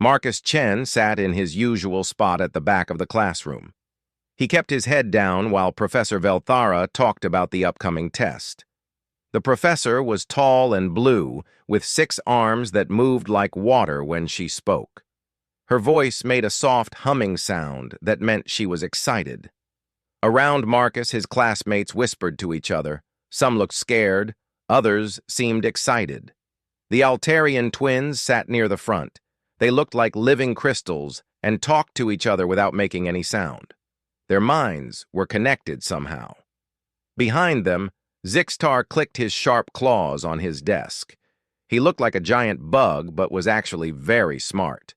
Marcus Chen sat in his usual spot at the back of the classroom. He kept his head down while Professor Velthara talked about the upcoming test. The professor was tall and blue, with 6 arms that moved like water when she spoke. Her voice made a soft humming sound that meant she was excited. Around Marcus, his classmates whispered to each other. Some looked scared, others seemed excited. The Altarian twins sat near the front. They looked like living crystals and talked to each other without making any sound. Their minds were connected somehow. Behind them, Zixtar clicked his sharp claws on his desk. He looked like a giant bug, but was actually very smart.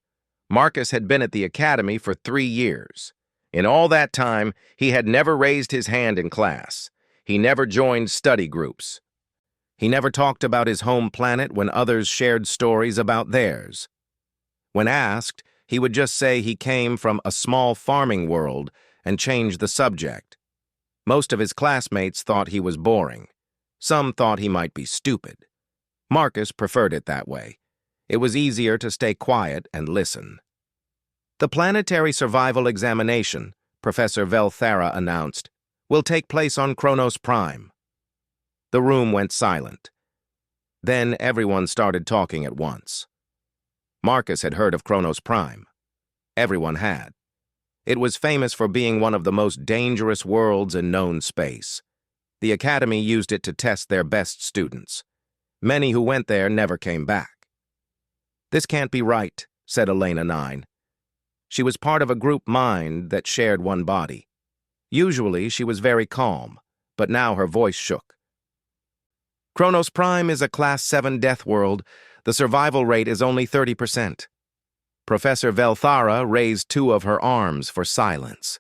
Marcus had been at the academy for 3 years. In all that time, he had never raised his hand in class. He never joined study groups. He never talked about his home planet when others shared stories about theirs. When asked, he would just say he came from a small farming world and change the subject. Most of his classmates thought he was boring. Some thought he might be stupid. Marcus preferred it that way. It was easier to stay quiet and listen. The planetary survival examination, Professor Velthara announced, will take place on Kronos Prime. The room went silent. Then everyone started talking at once. Marcus had heard of Kronos Prime. Everyone had. It was famous for being one of the most dangerous worlds in known space. The Academy used it to test their best students. Many who went there never came back. "This can't be right," said Elena 9. She was part of a group mind that shared one body. Usually she was very calm, but now her voice shook. "Kronos Prime is a Class 7 death world. The survival rate is only 30%. Professor Velthara raised 2 of her arms for silence.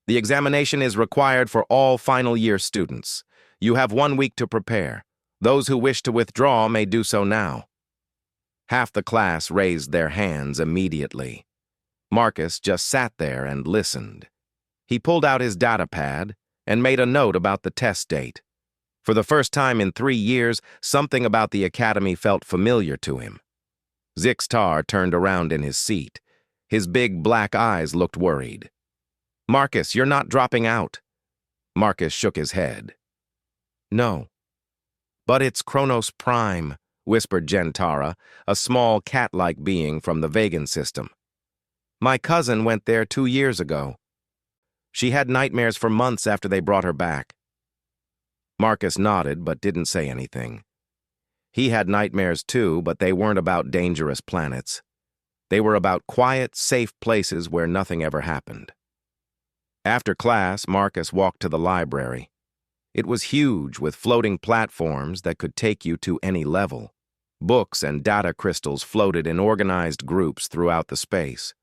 "The examination is required for all final year students. You have 1 week to prepare. Those who wish to withdraw may do so now." Half the class raised their hands immediately. Marcus just sat there and listened. He pulled out his data pad and made a note about the test date. For the first time in 3 years, something about the academy felt familiar to him. Zixtar turned around in his seat. His big black eyes looked worried. "Marcus, you're not dropping out." Marcus shook his head. "No." "But it's Kronos Prime," whispered Gentara, a small cat-like being from the Vegan system. "My cousin went there 2 years ago. She had nightmares for months after they brought her back." Marcus nodded but didn't say anything. He had nightmares too, but they weren't about dangerous planets. They were about quiet, safe places where nothing ever happened. After class, Marcus walked to the library. It was huge, with floating platforms that could take you to any level. Books and data crystals floated in organized groups throughout the space.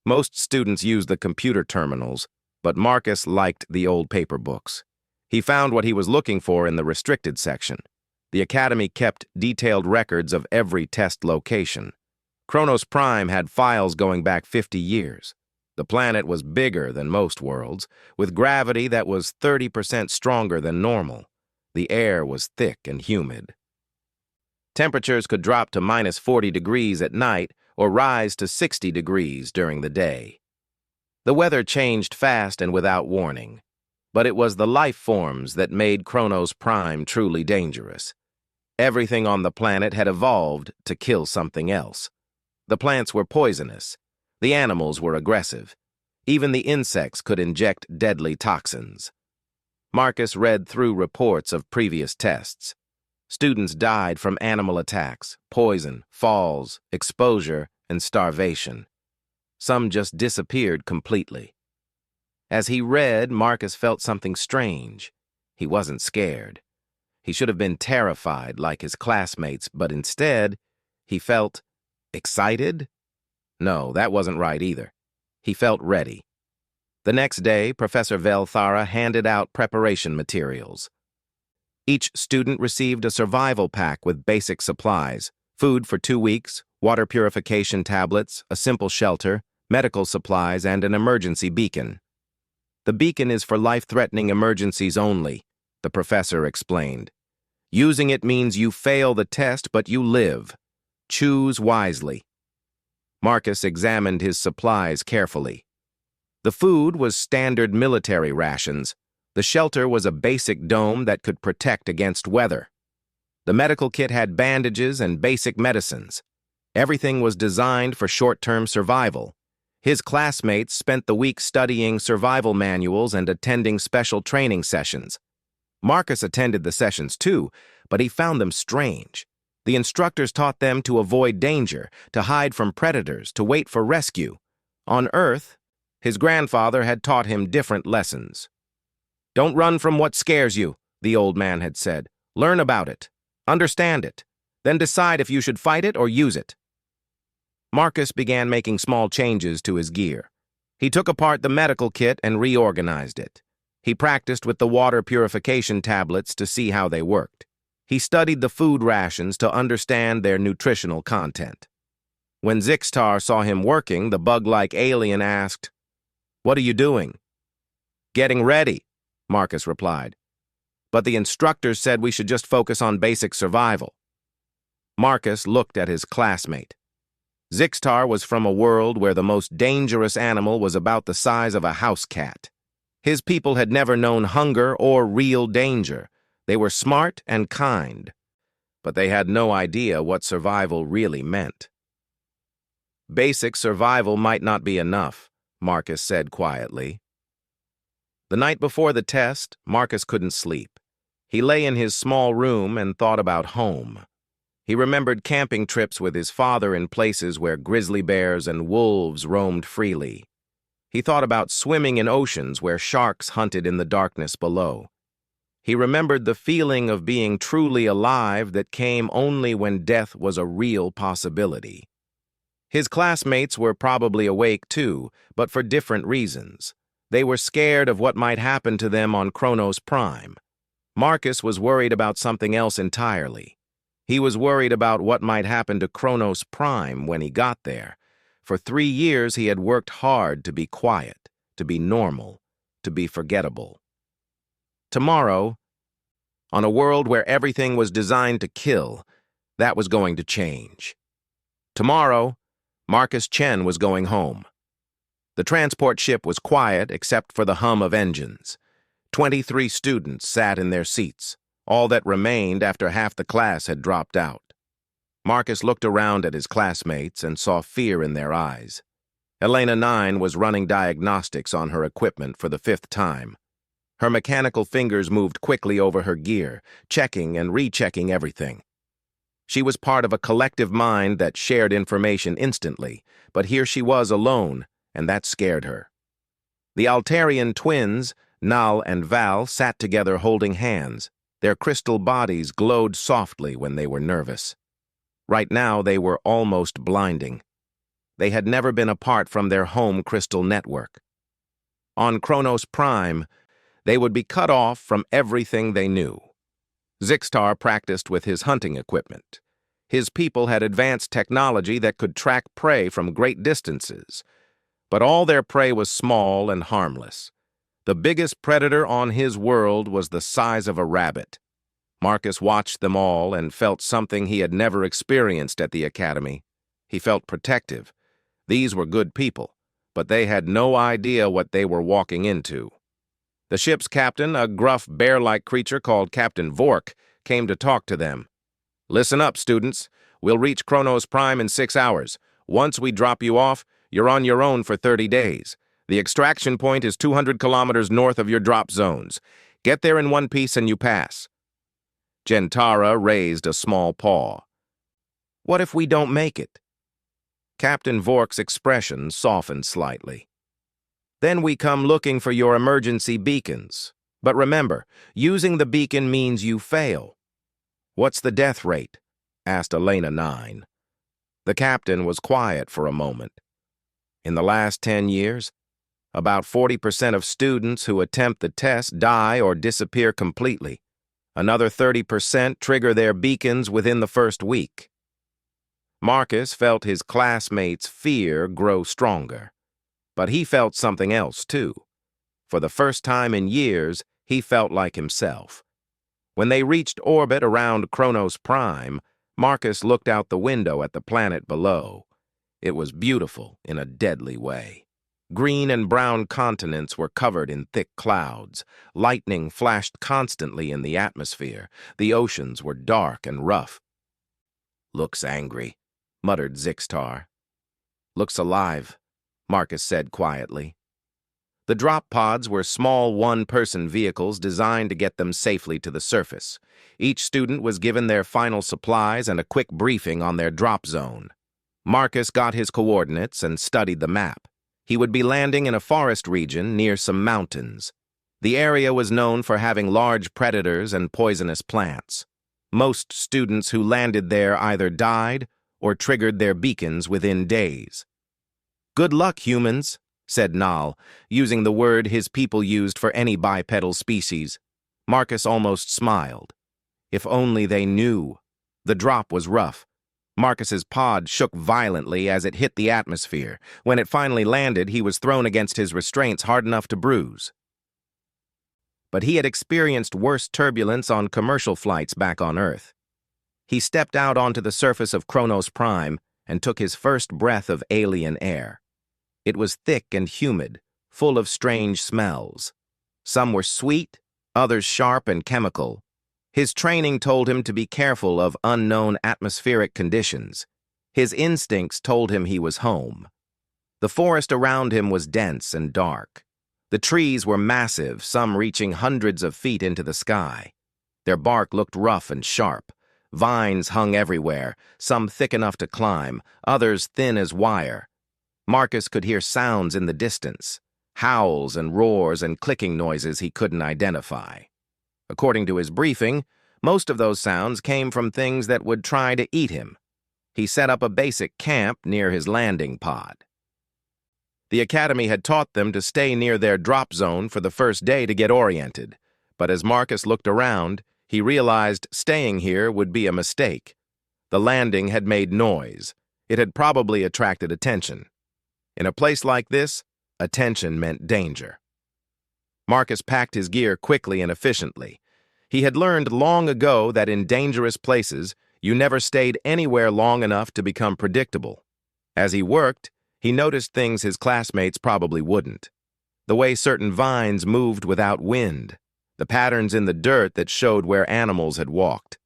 Most students used the computer terminals, but Marcus liked the old paper books. He found what he was looking for in the restricted section. The Academy kept detailed records of every test location. Kronos Prime had files going back 50 years. The planet was bigger than most worlds, with gravity that was 30% stronger than normal. The air was thick and humid. Temperatures could drop to minus 40 degrees at night or rise to 60 degrees during the day. The weather changed fast and without warning, but it was the life forms that made Kronos Prime truly dangerous. Everything on the planet had evolved to kill something else. The plants were poisonous. The animals were aggressive. Even the insects could inject deadly toxins. Marcus read through reports of previous tests. Students died from animal attacks, poison, falls, exposure, and starvation. Some just disappeared completely. As he read, Marcus felt something strange. He wasn't scared. He should have been terrified like his classmates, but instead, he felt excited? No, that wasn't right either. He felt ready. The next day, Professor Velthara handed out preparation materials. Each student received a survival pack with basic supplies, food for 2 weeks, water purification tablets, a simple shelter, medical supplies, and an emergency beacon. "The beacon is for life-threatening emergencies only," the professor explained. "Using it means you fail the test, but you live. Choose wisely." Marcus examined his supplies carefully. The food was standard military rations. The shelter was a basic dome that could protect against weather. The medical kit had bandages and basic medicines. Everything was designed for short-term survival. His classmates spent the week studying survival manuals and attending special training sessions. Marcus attended the sessions too, but he found them strange. The instructors taught them to avoid danger, to hide from predators, to wait for rescue. On Earth, his grandfather had taught him different lessons. "Don't run from what scares you," the old man had said. "Learn about it. Understand it. Then decide if you should fight it or use it." Marcus began making small changes to his gear. He took apart the medical kit and reorganized it. He practiced with the water purification tablets to see how they worked. He studied the food rations to understand their nutritional content. When Zixtar saw him working, the bug-like alien asked, "What are you doing?" "Getting ready," Marcus replied. "But the instructors said we should just focus on basic survival." Marcus looked at his classmate. Zixtar was from a world where the most dangerous animal was about the size of a house cat. His people had never known hunger or real danger. They were smart and kind, but they had no idea what survival really meant. "Basic survival might not be enough," Marcus said quietly. The night before the test, Marcus couldn't sleep. He lay in his small room and thought about home. He remembered camping trips with his father in places where grizzly bears and wolves roamed freely. He thought about swimming in oceans where sharks hunted in the darkness below. He remembered the feeling of being truly alive that came only when death was a real possibility. His classmates were probably awake too, but for different reasons. They were scared of what might happen to them on Kronos Prime. Marcus was worried about something else entirely. He was worried about what might happen to Kronos Prime when he got there. For 3 years he had worked hard to be quiet, to be normal, to be forgettable. Tomorrow, on a world where everything was designed to kill, that was going to change. Tomorrow, Marcus Chen was going home. The transport ship was quiet except for the hum of engines. 23 students sat in their seats, all that remained after half the class had dropped out. Marcus looked around at his classmates and saw fear in their eyes. Elena 9 was running diagnostics on her equipment for the 5th time. Her mechanical fingers moved quickly over her gear, checking and rechecking everything. She was part of a collective mind that shared information instantly, but here she was alone, and that scared her. The Altarian twins, Nal and Val, sat together holding hands. Their crystal bodies glowed softly when they were nervous. Right now, they were almost blinding. They had never been apart from their home crystal network. On Kronos Prime, they would be cut off from everything they knew. Zixtar practiced with his hunting equipment. His people had advanced technology that could track prey from great distances, but all their prey was small and harmless. The biggest predator on his world was the size of a rabbit. Marcus watched them all and felt something he had never experienced at the academy. He felt protective. These were good people, but they had no idea what they were walking into. The ship's captain, a gruff bear-like creature called Captain Vork, came to talk to them. "Listen up, students. We'll reach Kronos Prime in 6 hours. Once we drop you off, you're on your own for 30 days. The extraction point is 200 kilometers north of your drop zones. Get there in one piece and you pass." Gentara raised a small paw. "What if we don't make it?" Captain Vork's expression softened slightly. "Then we come looking for your emergency beacons. But remember, using the beacon means you fail." "What's the death rate?" asked Elena 9. The captain was quiet for a moment. "In the last 10 years, about 40% of students who attempt the test die or disappear completely. Another 30% trigger their beacons within the first week." Marcus felt his classmates' fear grow stronger. But he felt something else, too. For the first time in years, he felt like himself. When they reached orbit around Kronos Prime, Marcus looked out the window at the planet below. It was beautiful in a deadly way. Green and brown continents were covered in thick clouds. Lightning flashed constantly in the atmosphere. The oceans were dark and rough. "Looks angry," muttered Zixtar. "Looks alive," Marcus said quietly. The drop pods were small one-person vehicles designed to get them safely to the surface. Each student was given their final supplies and a quick briefing on their drop zone. Marcus got his coordinates and studied the map. He would be landing in a forest region near some mountains. The area was known for having large predators and poisonous plants. Most students who landed there either died or triggered their beacons within days. "Good luck, humans," said Nal, using the word his people used for any bipedal species. Marcus almost smiled. If only they knew. The drop was rough. Marcus's pod shook violently as it hit the atmosphere. When it finally landed, he was thrown against his restraints hard enough to bruise. But he had experienced worse turbulence on commercial flights back on Earth. He stepped out onto the surface of Kronos Prime and took his first breath of alien air. It was thick and humid, full of strange smells. Some were sweet, others sharp and chemical. His training told him to be careful of unknown atmospheric conditions. His instincts told him he was home. The forest around him was dense and dark. The trees were massive, some reaching hundreds of feet into the sky. Their bark looked rough and sharp. Vines hung everywhere, some thick enough to climb, others thin as wire. Marcus could hear sounds in the distance, howls and roars and clicking noises he couldn't identify. According to his briefing, most of those sounds came from things that would try to eat him. He set up a basic camp near his landing pod. The academy had taught them to stay near their drop zone for the first day to get oriented, but as Marcus looked around, he realized staying here would be a mistake. The landing had made noise. It had probably attracted attention. In a place like this, attention meant danger. Marcus packed his gear quickly and efficiently. He had learned long ago that in dangerous places, you never stayed anywhere long enough to become predictable. As he worked, he noticed things his classmates probably wouldn't. The way certain vines moved without wind, the patterns in the dirt that showed where animals had walked,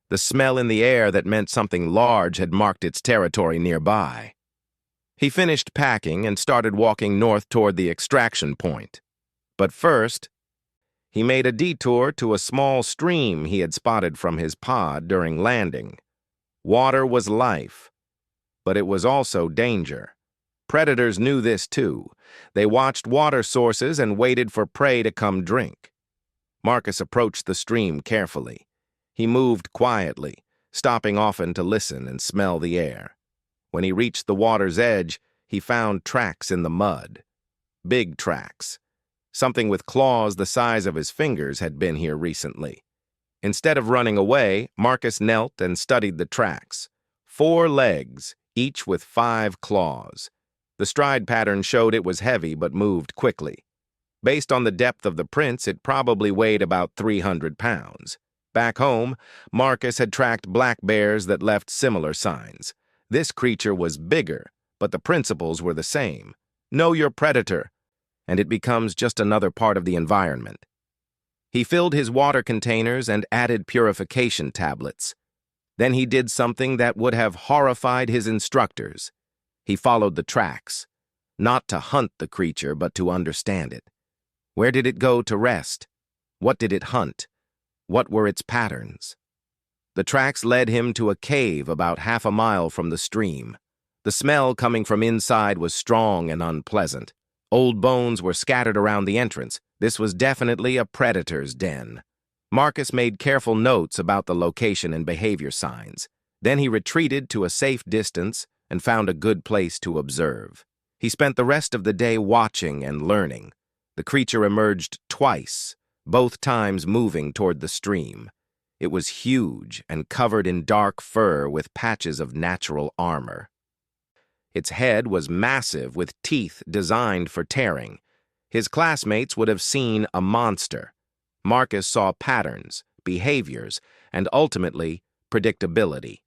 the smell in the air that meant something large had marked its territory nearby. He finished packing and started walking north toward the extraction point. But first, he made a detour to a small stream he had spotted from his pod during landing. Water was life, but it was also danger. Predators knew this too. They watched water sources and waited for prey to come drink. Marcus approached the stream carefully. He moved quietly, stopping often to listen and smell the air. When he reached the water's edge, he found tracks in the mud. Big tracks. Something with claws the size of his fingers had been here recently. Instead of running away, Marcus knelt and studied the tracks. 4 legs, each with 5 claws. The stride pattern showed it was heavy but moved quickly. Based on the depth of the prints, it probably weighed about 300 pounds. Back home, Marcus had tracked black bears that left similar signs. This creature was bigger, but the principles were the same. Know your predator, and it becomes just another part of the environment. He filled his water containers and added purification tablets. Then he did something that would have horrified his instructors. He followed the tracks, not to hunt the creature, but to understand it. Where did it go to rest? What did it hunt? What were its patterns? The tracks led him to a cave about half a mile from the stream. The smell coming from inside was strong and unpleasant. Old bones were scattered around the entrance. This was definitely a predator's den. Marcus made careful notes about the location and behavior signs. Then he retreated to a safe distance and found a good place to observe. He spent the rest of the day watching and learning. The creature emerged twice, both times moving toward the stream. It was huge and covered in dark fur with patches of natural armor. Its head was massive with teeth designed for tearing. His classmates would have seen a monster. Marcus saw patterns, behaviors, and ultimately, predictability.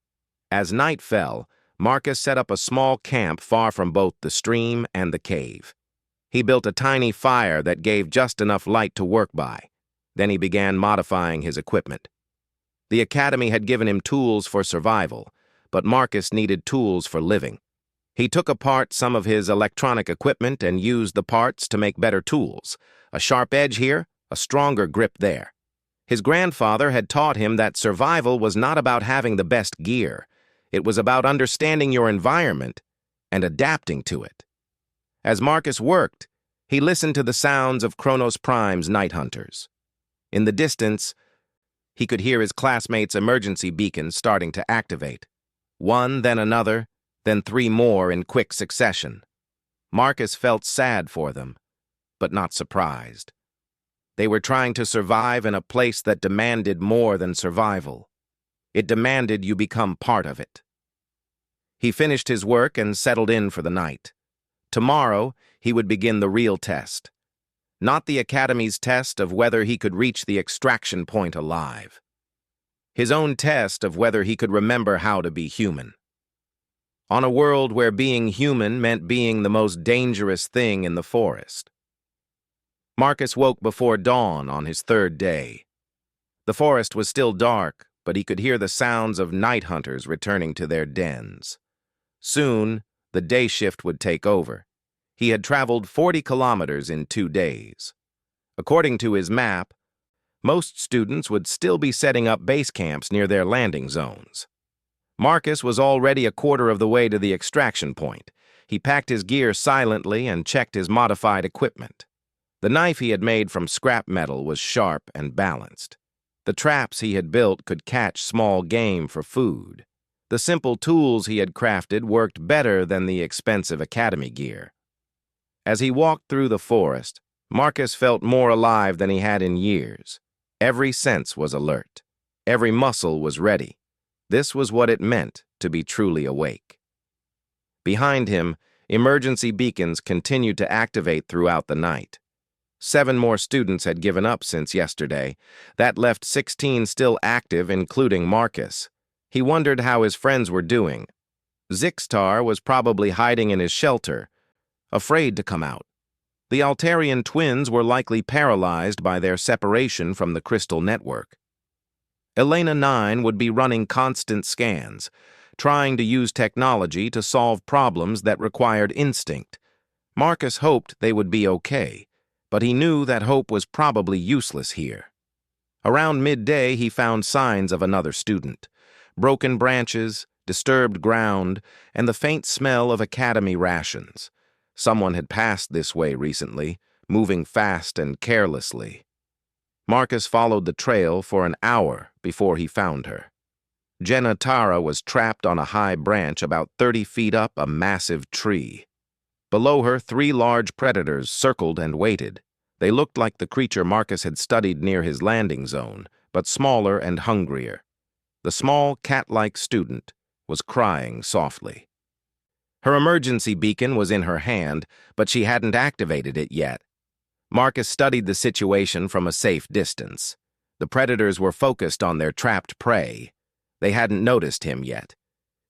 As night fell, Marcus set up a small camp far from both the stream and the cave. He built a tiny fire that gave just enough light to work by. Then he began modifying his equipment. The academy had given him tools for survival, but Marcus needed tools for living. He took apart some of his electronic equipment and used the parts to make better tools. A sharp edge here, a stronger grip there. His grandfather had taught him that survival was not about having the best gear. It was about understanding your environment and adapting to it. As Marcus worked, he listened to the sounds of Kronos Prime's night hunters. In the distance, he could hear his classmates' emergency beacons starting to activate. One, then another, then 3 more in quick succession. Marcus felt sad for them, but not surprised. They were trying to survive in a place that demanded more than survival. It demanded you become part of it. He finished his work and settled in for the night. Tomorrow, he would begin the real test. Not the Academy's test of whether he could reach the extraction point alive. His own test of whether he could remember how to be human. On a world where being human meant being the most dangerous thing in the forest. Marcus woke before dawn on his 3rd day. The forest was still dark, but he could hear the sounds of night hunters returning to their dens. Soon, the day shift would take over. He had traveled 40 kilometers in 2 days. According to his map, most students would still be setting up base camps near their landing zones. Marcus was already a quarter of the way to the extraction point. He packed his gear silently and checked his modified equipment. The knife he had made from scrap metal was sharp and balanced. The traps he had built could catch small game for food. The simple tools he had crafted worked better than the expensive academy gear. As he walked through the forest, Marcus felt more alive than he had in years. Every sense was alert. Every muscle was ready. This was what it meant to be truly awake. Behind him, emergency beacons continued to activate throughout the night. 7 more students had given up since yesterday. That left 16 still active, including Marcus. He wondered how his friends were doing. Zixtar was probably hiding in his shelter, afraid to come out. The Altarian twins were likely paralyzed by their separation from the Crystal Network. Elena 9 would be running constant scans, trying to use technology to solve problems that required instinct. Marcus hoped they would be okay, but he knew that hope was probably useless here. Around midday, he found signs of another student. Broken branches, disturbed ground, and the faint smell of academy rations. Someone had passed this way recently, moving fast and carelessly. Marcus followed the trail for an hour before he found her. Jenna Tara was trapped on a high branch about 30 feet up a massive tree. Below her, 3 large predators circled and waited. They looked like the creature Marcus had studied near his landing zone, but smaller and hungrier. The small, cat-like student was crying softly. Her emergency beacon was in her hand, but she hadn't activated it yet. Marcus studied the situation from a safe distance. The predators were focused on their trapped prey. They hadn't noticed him yet.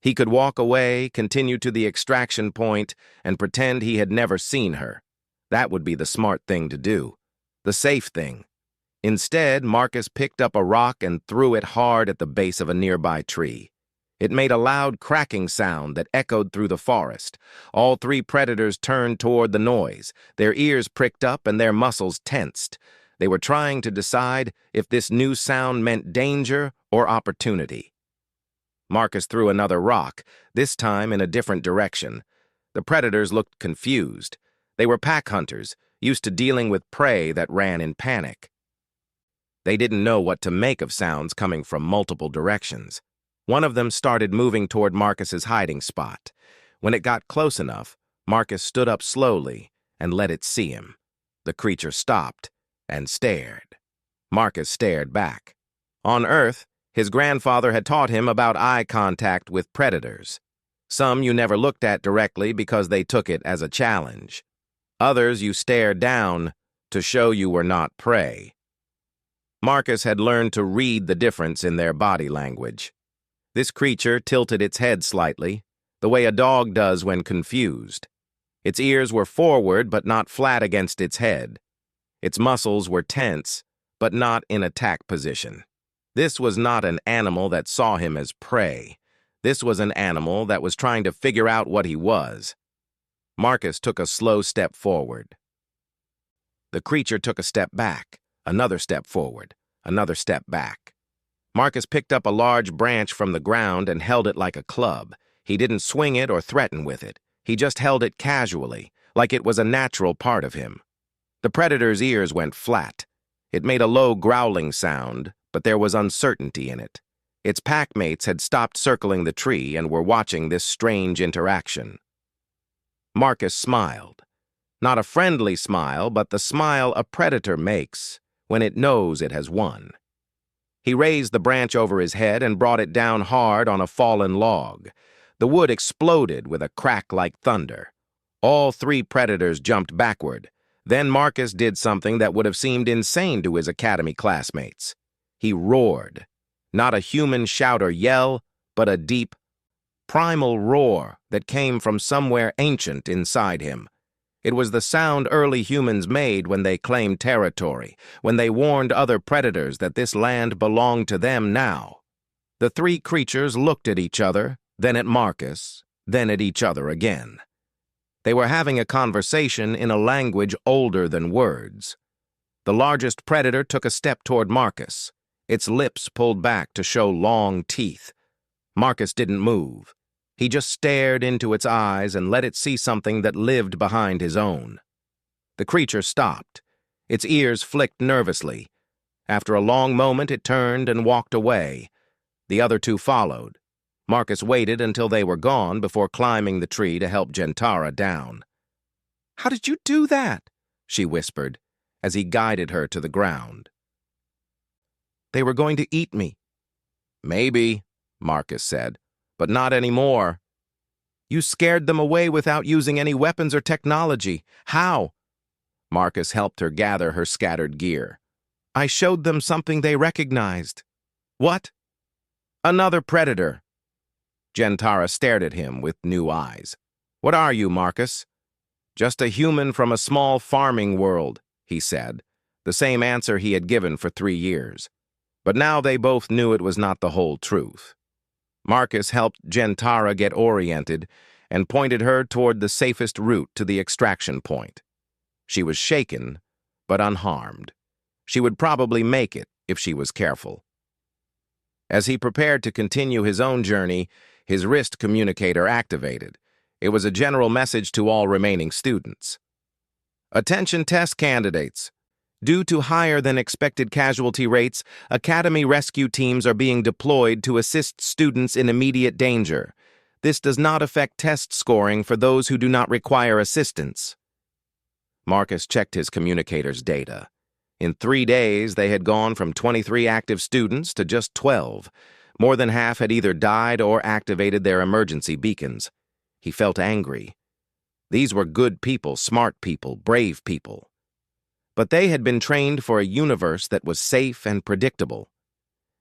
He could walk away, continue to the extraction point, and pretend he had never seen her. That would be the smart thing to do. The safe thing. Instead, Marcus picked up a rock and threw it hard at the base of a nearby tree. It made a loud cracking sound that echoed through the forest. All 3 predators turned toward the noise, their ears pricked up and their muscles tensed. They were trying to decide if this new sound meant danger or opportunity. Marcus threw another rock, this time in a different direction. The predators looked confused. They were pack hunters, used to dealing with prey that ran in panic. They didn't know what to make of sounds coming from multiple directions. One of them started moving toward Marcus's hiding spot. When it got close enough, Marcus stood up slowly and let it see him. The creature stopped and stared. Marcus stared back. On Earth, his grandfather had taught him about eye contact with predators. Some you never looked at directly because they took it as a challenge. Others you stared down to show you were not prey. Marcus had learned to read the difference in their body language. This creature tilted its head slightly. the way a dog does when confused. Its ears were forward but not flat against its head. Its muscles were tense, but not in attack position. This was not an animal that saw him as prey. This was an animal that was trying to figure out what he was. Marcus took a slow step forward. The creature took a step back, another step forward, another step back. Marcus picked up a large branch from the ground and held it like a club. He didn't swing it or threaten with it. He just held it casually, like it was a natural part of him. The predator's ears went flat. It made a low growling sound, but there was uncertainty in it. Its packmates had stopped circling the tree and were watching this strange interaction. Marcus smiled. Not a friendly smile, but the smile a predator makes when it knows it has won. He raised the branch over his head and brought it down hard on a fallen log. The wood exploded with a crack like thunder. All three predators jumped backward. Then Marcus did something that would have seemed insane to his academy classmates. He roared. Not a human shout or yell, but a deep, primal roar that came from somewhere ancient inside him. It was the sound early humans made when they claimed territory, when they warned other predators that this land belonged to them now. The three creatures looked at each other, then at Marcus, then at each other again. They were having a conversation in a language older than words. The largest predator took a step toward Marcus. Its lips pulled back to show long teeth. Marcus didn't move. He just stared into its eyes and let it see something that lived behind his own. The creature stopped. Its ears flicked nervously. After a long moment, it turned and walked away. The other two followed. Marcus waited until they were gone before climbing the tree to help Gentara down. "How did you do that?" she whispered, as he guided her to the ground. "They were going to eat me." "Maybe," Marcus said, "but not anymore." "You scared them away without using any weapons or technology. How?" Marcus helped her gather her scattered gear. "I showed them something they recognized." "What?" "Another predator." Gentara stared at him with new eyes. "What are you, Marcus?" "Just a human from a small farming world," he said, the same answer he had given for 3 years. But now they both knew it was not the whole truth. Marcus helped Gentara get oriented and pointed her toward the safest route to the extraction point. She was shaken, but unharmed. She would probably make it if she was careful. As he prepared to continue his own journey, his wrist communicator activated. It was a general message to all remaining students. "Attention test candidates. Due to higher than expected casualty rates, Academy rescue teams are being deployed to assist students in immediate danger. This does not affect test scoring for those who do not require assistance." Marcus checked his communicator's data. In 3 days, they had gone from 23 active students to just 12. More than half had either died or activated their emergency beacons. He felt angry. These were good people, smart people, brave people. But they had been trained for a universe that was safe and predictable.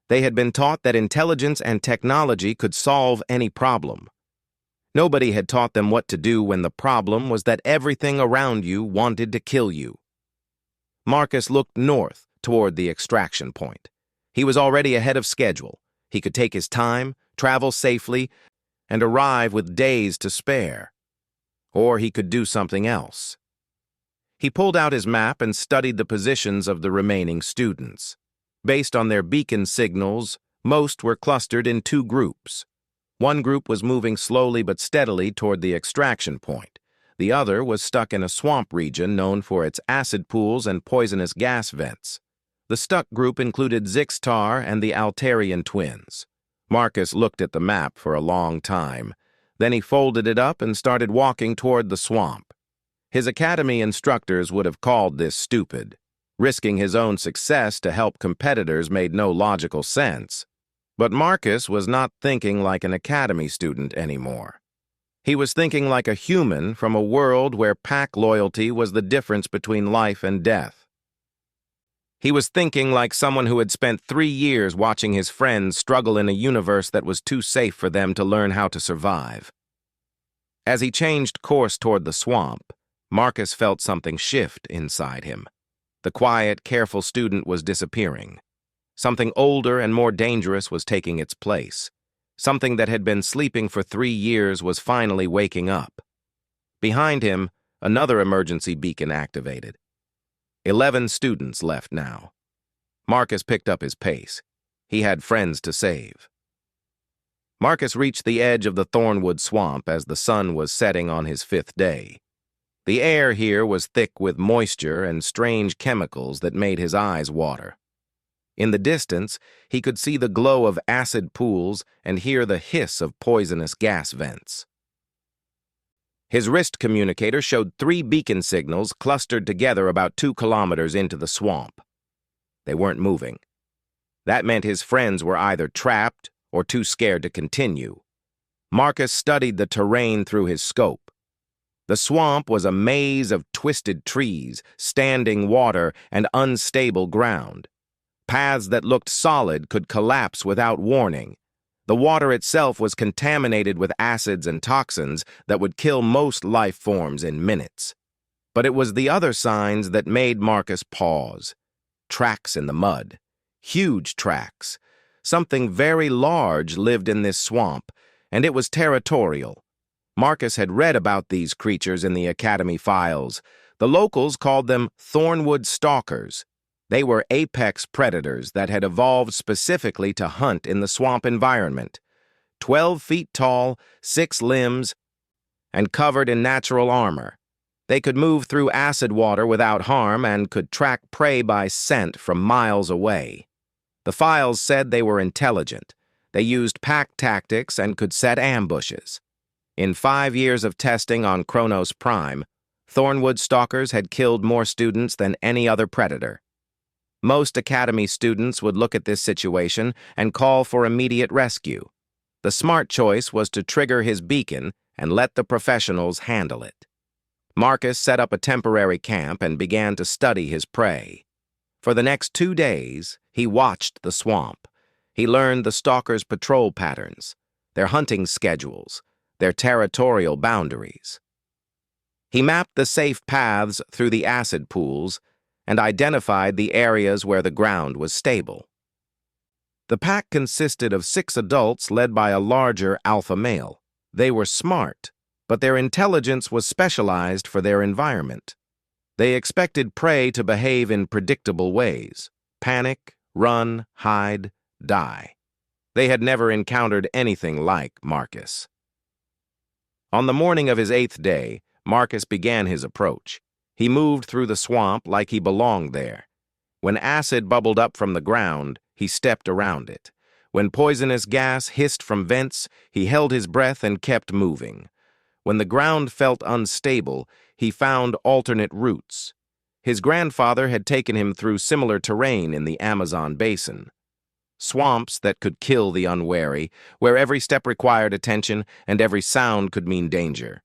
They had been taught that intelligence and technology could solve any problem. Nobody had taught them what to do when the problem was that everything around you wanted to kill you. Marcus looked north toward the extraction point. He was already ahead of schedule. He could take his time, travel safely, and arrive with days to spare. Or he could do something else. He pulled out his map and studied the positions of the remaining students. Based on their beacon signals, most were clustered in 2 groups. One group was moving slowly but steadily toward the extraction point. The other was stuck in a swamp region known for its acid pools and poisonous gas vents. The stuck group included Zixtar and the Altarian twins. Marcus looked at the map for a long time. Then he folded it up and started walking toward the swamp. His academy instructors would have called this stupid. Risking his own success to help competitors made no logical sense. But Marcus was not thinking like an academy student anymore. He was thinking like a human from a world where pack loyalty was the difference between life and death. He was thinking like someone who had spent 3 years watching his friends struggle in a universe that was too safe for them to learn how to survive. As he changed course toward the swamp, Marcus felt something shift inside him. The quiet, careful student was disappearing. Something older and more dangerous was taking its place. Something that had been sleeping for 3 years was finally waking up. Behind him, another emergency beacon activated. 11 students left now. Marcus picked up his pace. He had friends to save. Marcus reached the edge of the Thornwood Swamp as the sun was setting on his 5th day. The air here was thick with moisture and strange chemicals that made his eyes water. In the distance, he could see the glow of acid pools and hear the hiss of poisonous gas vents. His wrist communicator showed 3 beacon signals clustered together about 2 kilometers into the swamp. They weren't moving. That meant his friends were either trapped or too scared to continue. Marcus studied the terrain through his scope. The swamp was a maze of twisted trees, standing water, and unstable ground. Paths that looked solid could collapse without warning. The water itself was contaminated with acids and toxins that would kill most life forms in minutes. But it was the other signs that made Marcus pause. Tracks in the mud. Huge tracks. Something very large lived in this swamp, and it was territorial. Marcus had read about these creatures in the Academy files. The locals called them Thornwood Stalkers. They were apex predators that had evolved specifically to hunt in the swamp environment. 12 feet tall, 6 limbs, and covered in natural armor. They could move through acid water without harm and could track prey by scent from miles away. The files said they were intelligent. They used pack tactics and could set ambushes. In 5 years of testing on Kronos Prime, Thornwood Stalkers had killed more students than any other predator. Most Academy students would look at this situation and call for immediate rescue. The smart choice was to trigger his beacon and let the professionals handle it. Marcus set up a temporary camp and began to study his prey. For the next 2 days, he watched the swamp. He learned the stalkers' patrol patterns, their hunting schedules, their territorial boundaries. He mapped the safe paths through the acid pools and identified the areas where the ground was stable. The pack consisted of 6 adults led by a larger alpha male. They were smart, but their intelligence was specialized for their environment. They expected prey to behave in predictable ways: panic, run, hide, die. They had never encountered anything like Marcus. On the morning of his 8th day, Marcus began his approach. He moved through the swamp like he belonged there. When acid bubbled up from the ground, he stepped around it. When poisonous gas hissed from vents, he held his breath and kept moving. When the ground felt unstable, he found alternate routes. His grandfather had taken him through similar terrain in the Amazon basin. Swamps that could kill the unwary, where every step required attention and every sound could mean danger.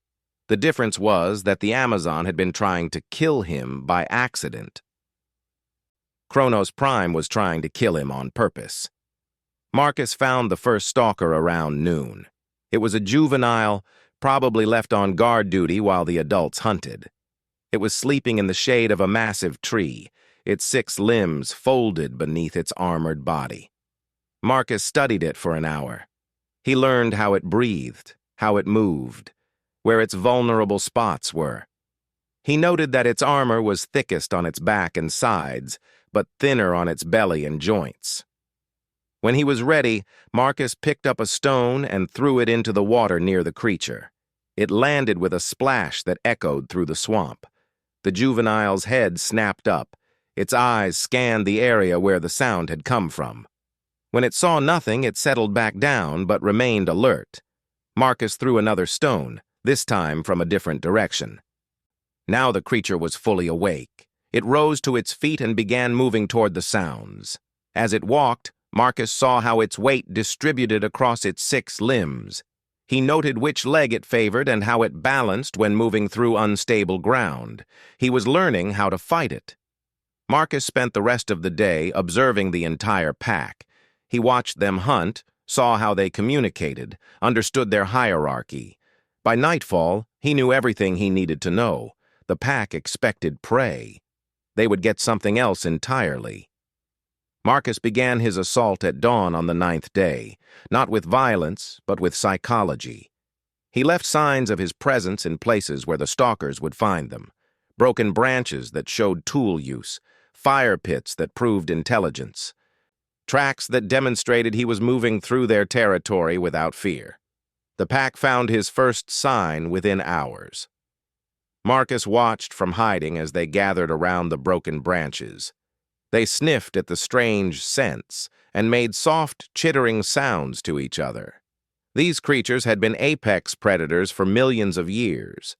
The difference was that the Amazon had been trying to kill him by accident. Kronos Prime was trying to kill him on purpose. Marcus found the first stalker around noon. It was a juvenile, probably left on guard duty while the adults hunted. It was sleeping in the shade of a massive tree, its 6 limbs folded beneath its armored body. Marcus studied it for an hour. He learned how it breathed, how it moved, where its vulnerable spots were. He noted that its armor was thickest on its back and sides, but thinner on its belly and joints. When he was ready, Marcus picked up a stone and threw it into the water near the creature. It landed with a splash that echoed through the swamp. The juvenile's head snapped up. Its eyes scanned the area where the sound had come from. When it saw nothing, it settled back down but remained alert. Marcus threw another stone, this time from a different direction. Now the creature was fully awake. It rose to its feet and began moving toward the sounds. As it walked, Marcus saw how its weight distributed across its 6 limbs. He noted which leg it favored and how it balanced when moving through unstable ground. He was learning how to fight it. Marcus spent the rest of the day observing the entire pack. He watched them hunt, saw how they communicated, understood their hierarchy. By nightfall, he knew everything he needed to know. The pack expected prey. They would get something else entirely. Marcus began his assault at dawn on the 9th day, not with violence, but with psychology. He left signs of his presence in places where the stalkers would find them: broken branches that showed tool use, fire pits that proved intelligence, tracks that demonstrated he was moving through their territory without fear. The pack found his first sign within hours. Marcus watched from hiding as they gathered around the broken branches. They sniffed at the strange scents and made soft, chittering sounds to each other. These creatures had been apex predators for millions of years.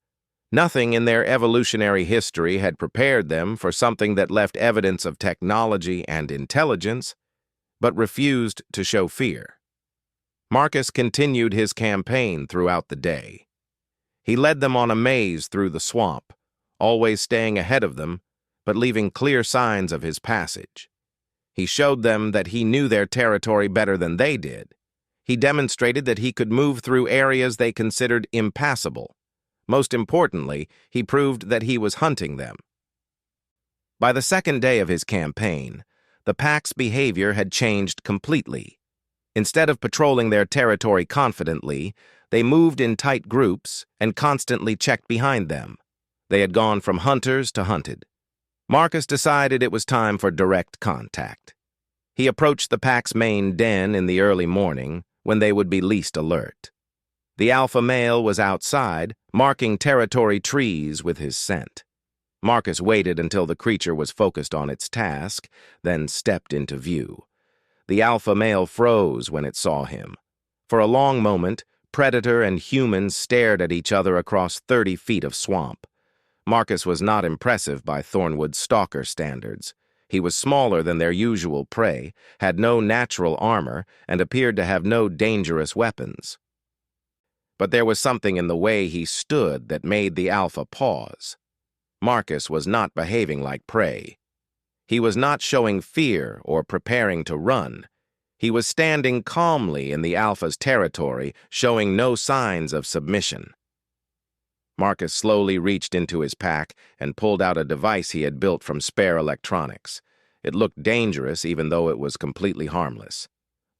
Nothing in their evolutionary history had prepared them for something that left evidence of technology and intelligence, but refused to show fear. Marcus continued his campaign throughout the day. He led them on a maze through the swamp, always staying ahead of them, but leaving clear signs of his passage. He showed them that he knew their territory better than they did. He demonstrated that he could move through areas they considered impassable. Most importantly, he proved that he was hunting them. By the second day of his campaign, the pack's behavior had changed completely. Instead of patrolling their territory confidently, they moved in tight groups and constantly checked behind them. They had gone from hunters to hunted. Marcus decided it was time for direct contact. He approached the pack's main den in the early morning, when they would be least alert. The alpha male was outside, marking territory trees with his scent. Marcus waited until the creature was focused on its task, then stepped into view. The alpha male froze when it saw him. For a long moment, predator and human stared at each other across 30 feet of swamp. Marcus was not impressive by Thornwood's stalker standards. He was smaller than their usual prey, had no natural armor, and appeared to have no dangerous weapons. But there was something in the way he stood that made the alpha pause. Marcus was not behaving like prey. He was not showing fear or preparing to run. He was standing calmly in the alpha's territory, showing no signs of submission. Marcus slowly reached into his pack and pulled out a device he had built from spare electronics. It looked dangerous even though it was completely harmless.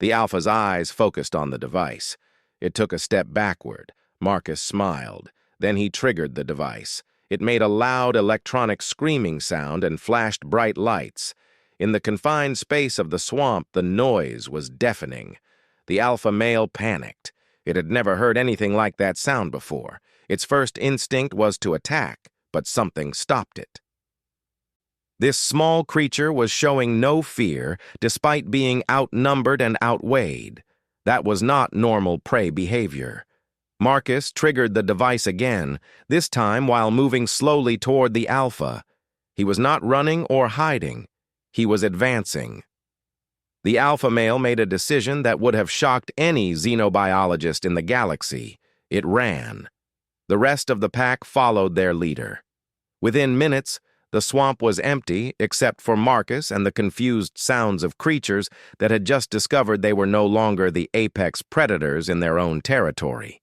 The alpha's eyes focused on the device. It took a step backward. Marcus smiled. Then he triggered the device. It made a loud electronic screaming sound and flashed bright lights. In the confined space of the swamp, the noise was deafening. The alpha male panicked. It had never heard anything like that sound before. Its first instinct was to attack, but something stopped it. This small creature was showing no fear, despite being outnumbered and outweighed. That was not normal prey behavior. Marcus triggered the device again, this time while moving slowly toward the alpha. He was not running or hiding. He was advancing. The alpha male made a decision that would have shocked any xenobiologist in the galaxy. It ran. The rest of the pack followed their leader. Within minutes, the swamp was empty except for Marcus and the confused sounds of creatures that had just discovered they were no longer the apex predators in their own territory.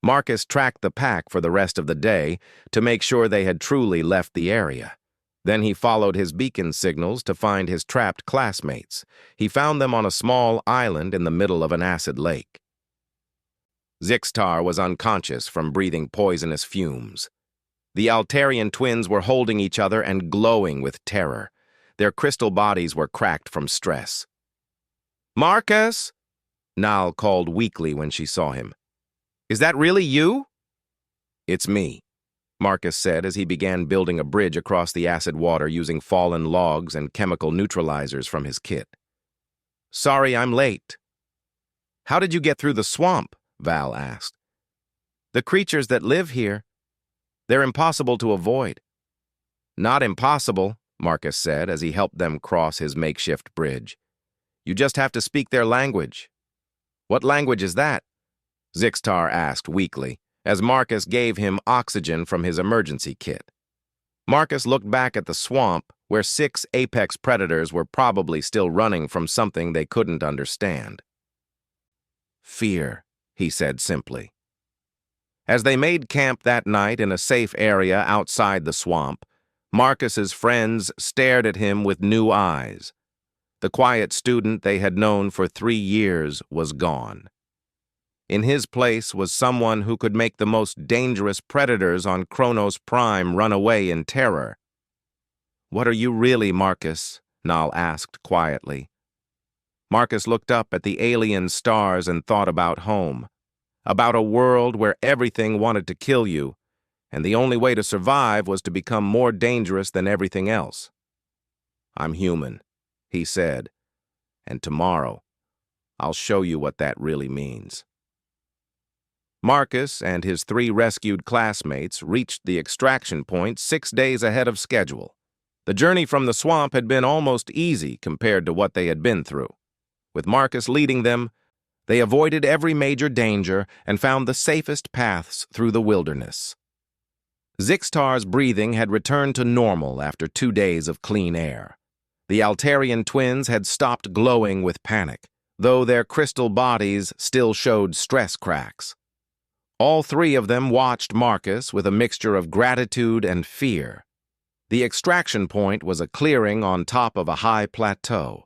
Marcus tracked the pack for the rest of the day to make sure they had truly left the area. Then he followed his beacon signals to find his trapped classmates. He found them on a small island in the middle of an acid lake. Zixtar was unconscious from breathing poisonous fumes. The Altarian twins were holding each other and glowing with terror. Their crystal bodies were cracked from stress. "Marcus!" Nal called weakly when she saw him. "Is that really you?" "It's me," Marcus said as he began building a bridge across the acid water using fallen logs and chemical neutralizers from his kit. "Sorry I'm late." "How did you get through the swamp?" Val asked. "The creatures that live here, they're impossible to avoid." "Not impossible," Marcus said as he helped them cross his makeshift bridge. "You just have to speak their language." "What language is that?" Zixtar asked weakly, as Marcus gave him oxygen from his emergency kit. Marcus looked back at the swamp, where 6 apex predators were probably still running from something they couldn't understand. "Fear," he said simply. As they made camp that night in a safe area outside the swamp, Marcus's friends stared at him with new eyes. The quiet student they had known for 3 years was gone. In his place was someone who could make the most dangerous predators on Kronos Prime run away in terror. "What are you really, Marcus?" Nal asked quietly. Marcus looked up at the alien stars and thought about home, about a world where everything wanted to kill you, and the only way to survive was to become more dangerous than everything else. "I'm human," he said, "and tomorrow I'll show you what that really means." Marcus and his 3 rescued classmates reached the extraction point 6 days ahead of schedule. The journey from the swamp had been almost easy compared to what they had been through. With Marcus leading them, they avoided every major danger and found the safest paths through the wilderness. Zixtar's breathing had returned to normal after 2 days of clean air. The Altarian twins had stopped glowing with panic, though their crystal bodies still showed stress cracks. All 3 of them watched Marcus with a mixture of gratitude and fear. The extraction point was a clearing on top of a high plateau.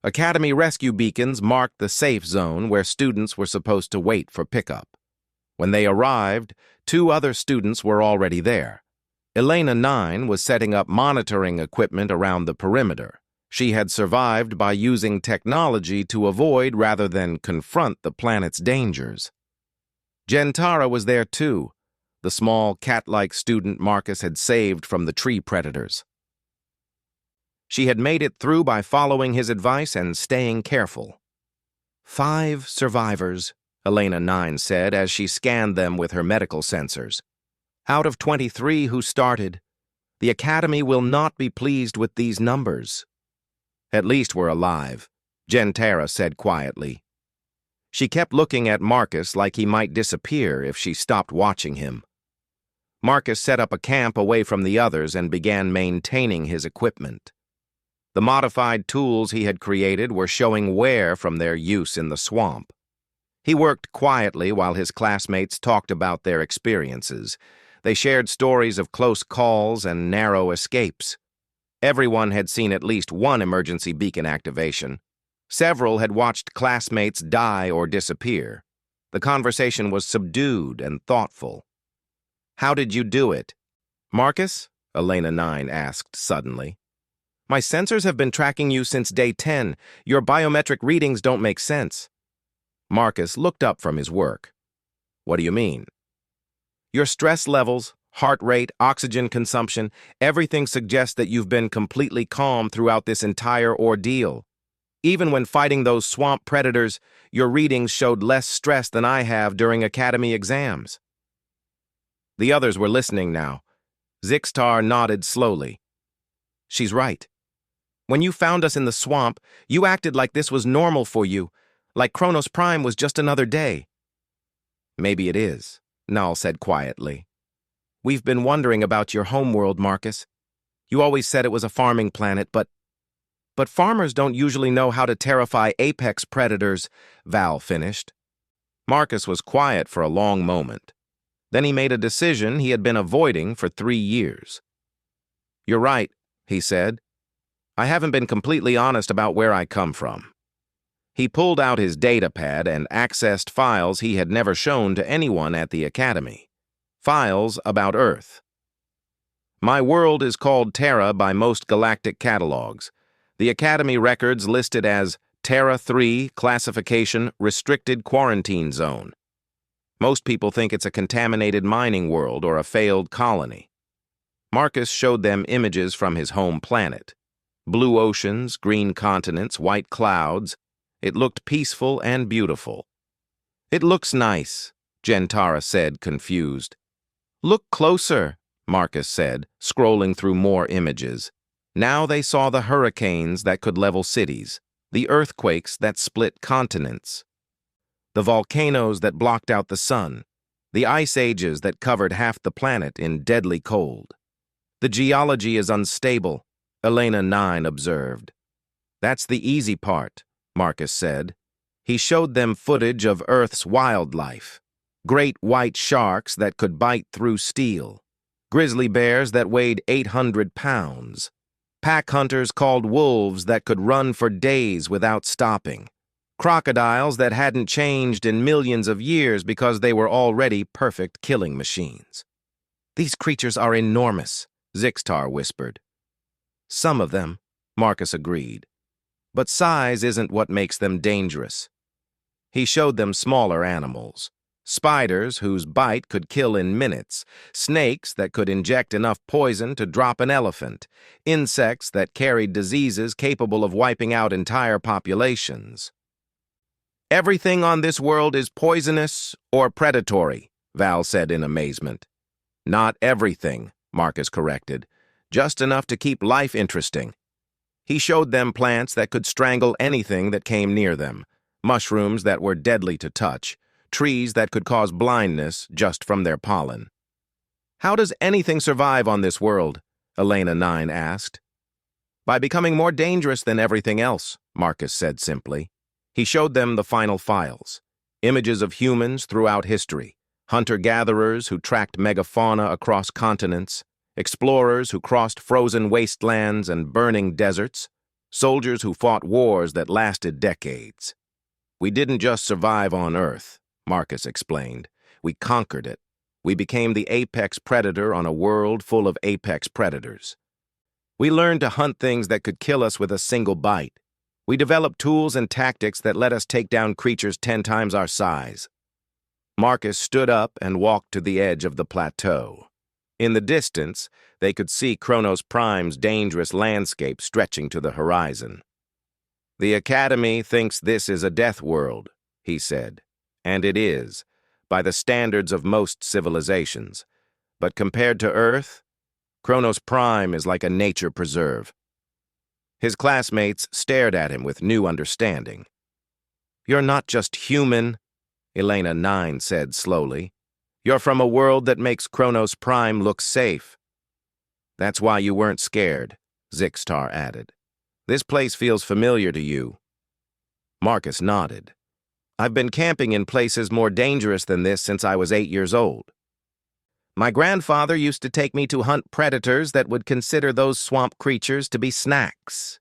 Academy rescue beacons marked the safe zone where students were supposed to wait for pickup. When they arrived, 2 other students were already there. Elena 9 was setting up monitoring equipment around the perimeter. She had survived by using technology to avoid rather than confront the planet's dangers. Gentara was there too, the small cat-like student Marcus had saved from the tree predators. She had made it through by following his advice and staying careful. 5 survivors, Elena 9 said as she scanned them with her medical sensors. Out of 23 who started, the Academy will not be pleased with these numbers. "At least we're alive," Gentara said quietly. She kept looking at Marcus like he might disappear if she stopped watching him. Marcus set up a camp away from the others and began maintaining his equipment. The modified tools he had created were showing wear from their use in the swamp. He worked quietly while his classmates talked about their experiences. They shared stories of close calls and narrow escapes. Everyone had seen at least one emergency beacon activation. Several had watched classmates die or disappear. The conversation was subdued and thoughtful. "How did you do it?" "Marcus?" Elena 9 asked suddenly. "My sensors have been tracking you since day 10. Your biometric readings don't make sense." Marcus looked up from his work. "What do you mean?" "Your stress levels, heart rate, oxygen consumption, everything suggests that you've been completely calm throughout this entire ordeal. Even when fighting those swamp predators, your readings showed less stress than I have during academy exams." The others were listening now. Zixtar nodded slowly. "She's right. When you found us in the swamp, you acted like this was normal for you, like Kronos Prime was just another day." "Maybe it is," Nal said quietly. "We've been wondering about your homeworld, Marcus. You always said it was a farming planet, but farmers don't usually know how to terrify apex predators," Val finished. Marcus was quiet for a long moment. Then he made a decision he had been avoiding for 3 years. "You're right," he said. "I haven't been completely honest about where I come from." He pulled out his datapad and accessed files he had never shown to anyone at the Academy. Files about Earth. "My world is called Terra by most galactic catalogs. The Academy records listed as Terra 3 Classification Restricted Quarantine Zone. Most people think it's a contaminated mining world or a failed colony." Marcus showed them images from his home planet. Blue oceans, green continents, white clouds. It looked peaceful and beautiful. "It looks nice," Gentara said, confused. "Look closer," Marcus said, scrolling through more images. Now they saw the hurricanes that could level cities, the earthquakes that split continents, the volcanoes that blocked out the sun, the ice ages that covered half the planet in deadly cold. "The geology is unstable," Elena 9 observed. "That's the easy part," Marcus said. He showed them footage of Earth's wildlife. Great white sharks that could bite through steel, grizzly bears that weighed 800 pounds, pack hunters called wolves that could run for days without stopping, crocodiles that hadn't changed in millions of years because they were already perfect killing machines. "These creatures are enormous," Zixtar whispered. "Some of them," Marcus agreed. "But size isn't what makes them dangerous." He showed them smaller animals. Spiders whose bite could kill in minutes, snakes that could inject enough poison to drop an elephant, insects that carried diseases capable of wiping out entire populations. "Everything on this world is poisonous or predatory," Val said in amazement. "Not everything," Marcus corrected. "Just enough to keep life interesting." He showed them plants that could strangle anything that came near them, mushrooms that were deadly to touch, trees that could cause blindness just from their pollen. "How does anything survive on this world?" Elena 9 asked. "By becoming more dangerous than everything else," Marcus said simply. He showed them the final files, images of humans throughout history, hunter-gatherers who tracked megafauna across continents, explorers who crossed frozen wastelands and burning deserts, soldiers who fought wars that lasted decades. "We didn't just survive on Earth," Marcus explained. "We conquered it. We became the apex predator on a world full of apex predators. We learned to hunt things that could kill us with a single bite. We developed tools and tactics that let us take down creatures 10 times our size." Marcus stood up and walked to the edge of the plateau. In the distance, they could see Kronos Prime's dangerous landscape stretching to the horizon. "The Academy thinks this is a death world," he said. "And it is, by the standards of most civilizations. But compared to Earth, Kronos Prime is like a nature preserve." His classmates stared at him with new understanding. "You're not just human," Elena 9 said slowly. "You're from a world that makes Kronos Prime look safe." "That's why you weren't scared," Zixtar added. "This place feels familiar to you." Marcus nodded. "I've been camping in places more dangerous than this since I was 8 years old. My grandfather used to take me to hunt predators that would consider those swamp creatures to be snacks."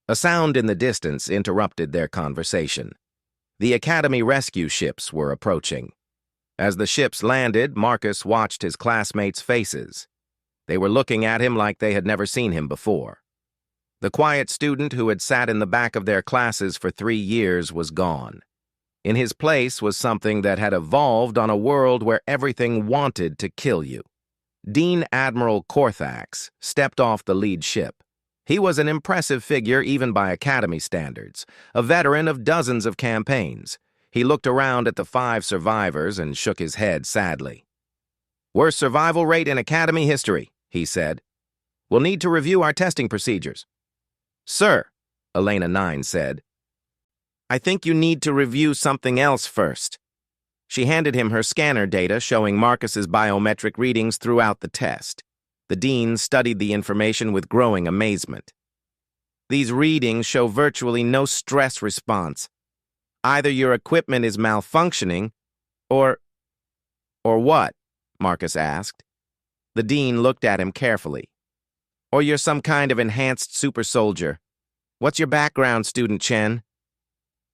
A sound in the distance interrupted their conversation. The Academy rescue ships were approaching. As the ships landed, Marcus watched his classmates' faces. They were looking at him like they had never seen him before. The quiet student who had sat in the back of their classes for 3 years was gone. In his place was something that had evolved on a world where everything wanted to kill you. Dean Admiral Korthax stepped off the lead ship. He was an impressive figure even by Academy standards, a veteran of dozens of campaigns. He looked around at the 5 survivors and shook his head sadly. "Worst survival rate in Academy history," he said. "We'll need to review our testing procedures." "Sir," Elena 9 said, "I think you need to review something else first." She handed him her scanner data showing Marcus's biometric readings throughout the test. The dean studied the information with growing amazement. "These readings show virtually no stress response. Either your equipment is malfunctioning, or what?" Marcus asked. The dean looked at him carefully. "Or you're some kind of enhanced super soldier. What's your background, Student Chen?"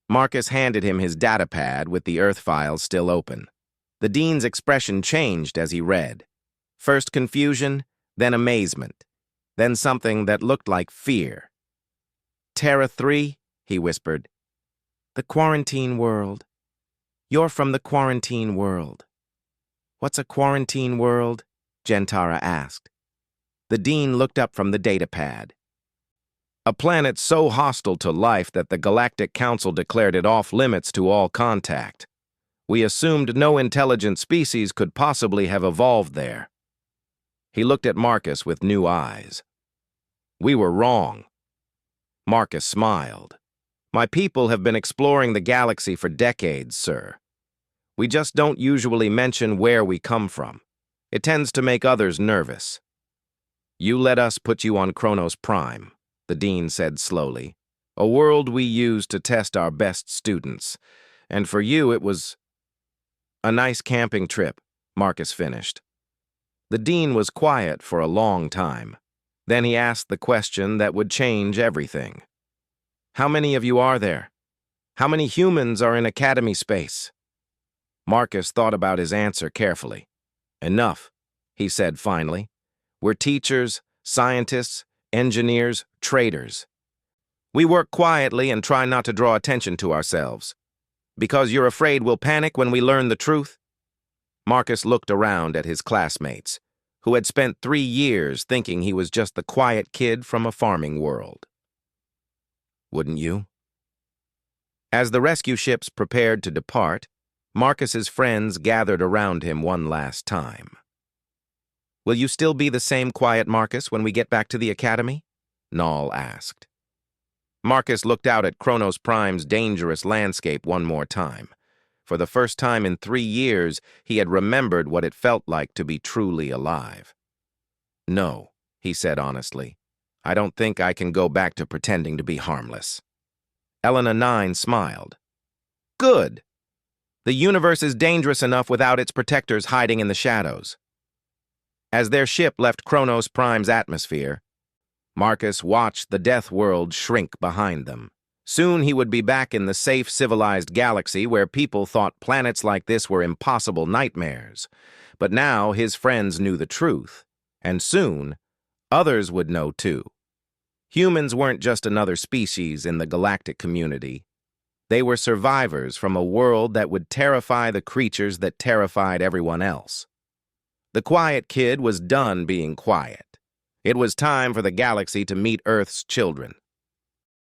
Marcus handed him his datapad with the Earth files still open. The dean's expression changed as he read. First confusion, then amazement, then something that looked like fear. "Terra 3, he whispered. "The quarantine world. You're from the quarantine world." "What's a quarantine world?" Gentara asked. The dean looked up from the datapad. "A planet so hostile to life that the Galactic Council declared it off-limits to all contact. We assumed no intelligent species could possibly have evolved there." He looked at Marcus with new eyes. "We were wrong." Marcus smiled. "My people have been exploring the galaxy for decades, sir. We just don't usually mention where we come from. It tends to make others nervous." "You let us put you on Kronos Prime," the dean said slowly. "A world we use to test our best students. And for you it was..." A nice camping trip, Marcus finished. The dean was quiet for a long time. Then he asked the question that would change everything. How many of you are there? How many humans are in academy space? Marcus thought about his answer carefully. Enough, he said finally. We're teachers, scientists, engineers, traders. We work quietly and try not to draw attention to ourselves. Because you're afraid we'll panic when we learn the truth? Marcus looked around at his classmates, who had spent 3 years thinking he was just the quiet kid from a farming world. Wouldn't you? As the rescue ships prepared to depart, Marcus's friends gathered around him one last time. Will you still be the same quiet Marcus when we get back to the academy? Null asked. Marcus looked out at Kronos Prime's dangerous landscape one more time. For the first time in 3 years, he had remembered what it felt like to be truly alive. No, he said honestly. I don't think I can go back to pretending to be harmless. Elena 9 smiled. Good. The universe is dangerous enough without its protectors hiding in the shadows. As their ship left Kronos Prime's atmosphere, Marcus watched the Deathworld shrink behind them. Soon he would be back in the safe, civilized galaxy where people thought planets like this were impossible nightmares. But now his friends knew the truth, and soon others would know too. Humans weren't just another species in the galactic community. They were survivors from a world that would terrify the creatures that terrified everyone else. The quiet kid was done being quiet. It was time for the galaxy to meet Earth's children.